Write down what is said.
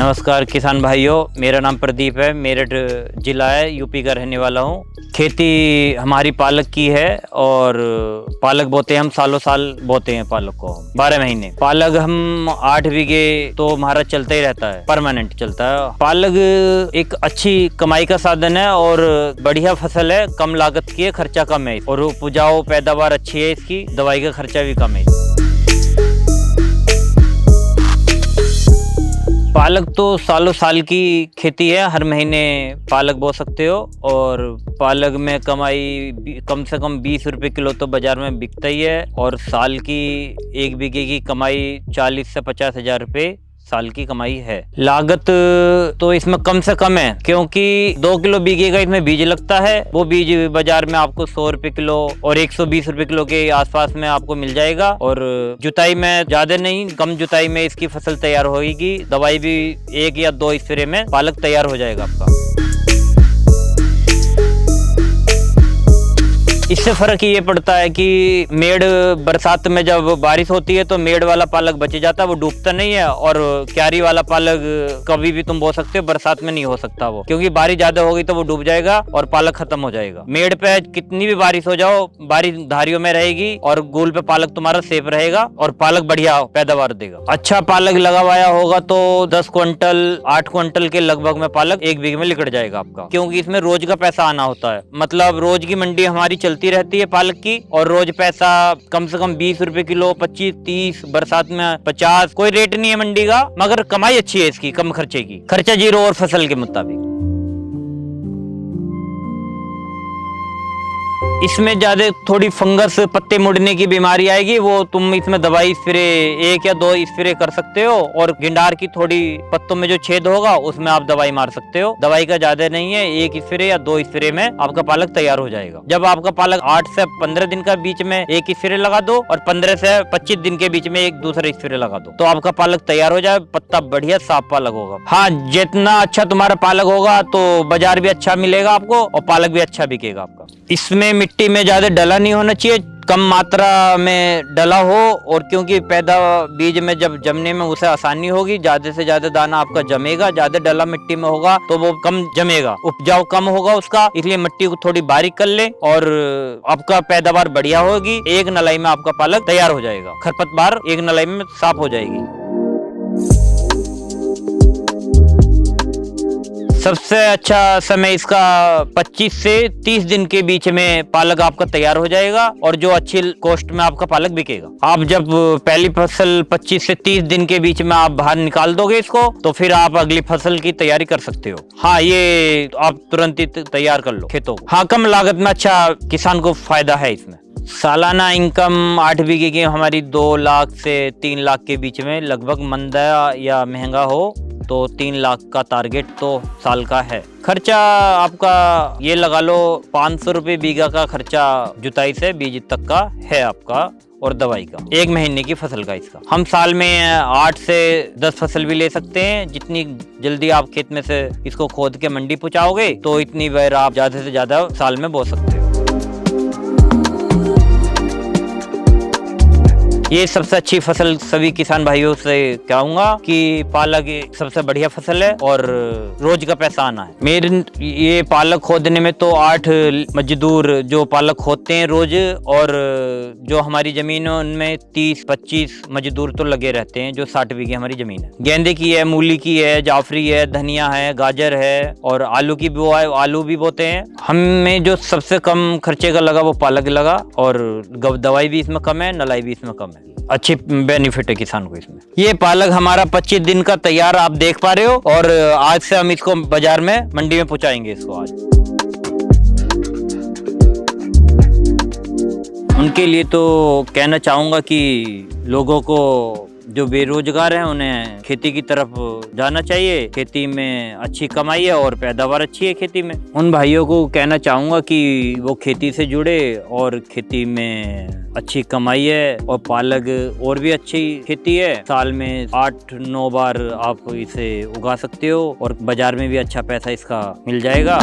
नमस्कार किसान भाइयों, मेरा नाम प्रदीप है। मेरठ जिला है, यूपी का रहने वाला हूँ। खेती हमारी पालक की है और पालक बोते हैं हम, सालों साल बोते हैं पालक को हम 12 महीने। पालक हम 8 बीघे तो हमारा चलता ही रहता है, परमानेंट चलता है। पालक एक अच्छी कमाई का साधन है और बढ़िया फसल है, कम लागत की है, खर्चा कम है और उपजाऊ पैदावार अच्छी है इसकी, दवाई का खर्चा भी कम है। पालक तो सालों साल की खेती है, हर महीने पालक बो सकते हो और पालक में कमाई कम से कम 20 रुपए किलो तो बाजार में बिकता ही है और साल की 1 बीघे की कमाई 40 से 50 हजार रुपए साल की कमाई है। लागत तो इसमें कम से कम है क्योंकि 2 किलो बीघे का इसमें बीज लगता है। वो बीज बाजार में आपको 100 रुपए किलो और 120 रुपए किलो के आसपास में आपको मिल जाएगा और जुताई में ज्यादा नहीं, कम जुताई में इसकी फसल तैयार होगी। दवाई भी 1 या 2 स्प्रे में पालक तैयार हो जाएगा आपका। इससे फर्क ये पड़ता है कि मेड़ बरसात में जब बारिश होती है तो मेड़ वाला पालक बच जाता है, वो डूबता नहीं है और क्यारी वाला पालक कभी भी तुम बो सकते हो, बरसात में नहीं हो सकता वो, क्योंकि बारिश ज्यादा होगी तो वो डूब जाएगा और पालक खत्म हो जाएगा। मेड़ पे कितनी भी बारिश हो जाओ, बारिश धारियों में रहेगी और गोल पे पालक तुम्हारा सेफ रहेगा और पालक बढ़िया पैदावार देगा। अच्छा पालक लगवाया होगा तो 10 क्विंटल 8 क्विंटल के लगभग में पालक 1 बीघे में निकल जाएगा आपका, क्योंकि इसमें रोज का पैसा आना होता है। मतलब रोज की मंडी हमारी चलती रहती है पालक की और रोज पैसा कम से कम 20 रुपए किलो, 25, 30, बरसात में 50, कोई रेट नहीं है मंडी का, मगर कमाई अच्छी है इसकी, कम खर्चे की, खर्चा जीरो और फसल के मुताबिक। इसमें ज्यादा थोड़ी फंगस, पत्ते मुड़ने की बीमारी आएगी, वो तुम इसमें दवाई स्प्रे 1 या 2 स्प्रे कर सकते हो और गिंडार की थोड़ी पत्तों में जो छेद होगा उसमें आप दवाई मार सकते हो। दवाई का ज्यादा नहीं है, 1 स्प्रे या 2 स्प्रे में आपका पालक तैयार हो जाएगा। जब आपका पालक 8 से 15 दिन का बीच में 1 स्प्रे लगा दो और 15 से 25 दिन के बीच में एक दूसरा स्प्रे लगा दो तो आपका पालक तैयार हो जाए। पत्ता बढ़िया साफ पालक होगा। हाँ, जितना अच्छा तुम्हारा पालक होगा तो बाजार भी अच्छा मिलेगा आपको और पालक भी अच्छा बिकेगा आपका। इसमें मिट्टी में ज्यादा डला नहीं होना चाहिए, कम मात्रा में डला हो, और क्योंकि पैदा बीज में जब जमने में उसे आसानी होगी, ज्यादा से ज्यादा दाना आपका जमेगा। ज्यादा डला मिट्टी में होगा तो वो कम जमेगा, उपजाऊ कम होगा उसका, इसलिए मिट्टी को थोड़ी बारीक कर ले और आपका पैदावार बढ़िया होगी। 1 नलाई में आपका पालक तैयार हो जाएगा, खरपतवार 1 नलाई में साफ हो जाएगी। सबसे अच्छा समय इसका 25 से 30 दिन के बीच में पालक आपका तैयार हो जाएगा और जो अच्छी कॉस्ट में आपका पालक बिकेगा। आप जब पहली फसल 25 से 30 दिन के बीच में आप बाहर निकाल दोगे इसको तो फिर आप अगली फसल की तैयारी कर सकते हो। हाँ, ये आप तुरंत ही तैयार कर लो खेतों को। हाँ, कम लागत में अच्छा किसान को फायदा है इसमें। सालाना इनकम 8 बीघे की हमारी 2 लाख से 3 लाख के बीच में, लगभग मंदा या महंगा हो तो 3 लाख का टारगेट तो साल का है। खर्चा आपका ये लगा लो 500 रुपये बीघा का खर्चा जुताई से बीज तक का है आपका और दवाई का, 1 महीने की फसल का इसका। हम साल में 8 से 10 फसल भी ले सकते हैं। जितनी जल्दी आप खेत में से इसको खोद के मंडी पहुंचाओगे तो इतनी बार आप ज्यादा से ज्यादा साल में बो सकते हो। ये सबसे अच्छी फसल सभी किसान भाइयों से कहूंगा कि पालक सबसे बढ़िया फसल है और रोज का पैसा आना है। मेरे ये पालक खोदने में तो 8 मजदूर जो पालक खोदते हैं रोज, और जो हमारी जमीन है उनमें 30-25 मजदूर तो लगे रहते हैं। जो 60 बीघे हमारी जमीन है, गेंदे की है, मूली की है, जाफरी है, धनिया है, गाजर है और आलू की भी आलू भी बोते हैं। हमें जो सबसे कम खर्चे का लगा वो पालक लगा और दवाई भी इसमें कम है, नलाई भी इसमें कम है। अच्छी बेनिफिट है किसान को इसमें। ये पालक हमारा 25 दिन का तैयार आप देख पा रहे हो और आज से हम इसको बाजार में मंडी में पहुंचाएंगे इसको आज। उनके लिए तो कहना चाहूंगा कि लोगों को जो बेरोजगार हैं उन्हें खेती की तरफ जाना चाहिए। खेती में अच्छी कमाई है और पैदावार अच्छी है खेती में। उन भाइयों को कहना चाहूंगा कि वो खेती से जुड़े और खेती में अच्छी कमाई है और पालक और भी अच्छी खेती है। साल में 8-9 बार आप इसे उगा सकते हो और बाजार में भी अच्छा पैसा इसका मिल जाएगा।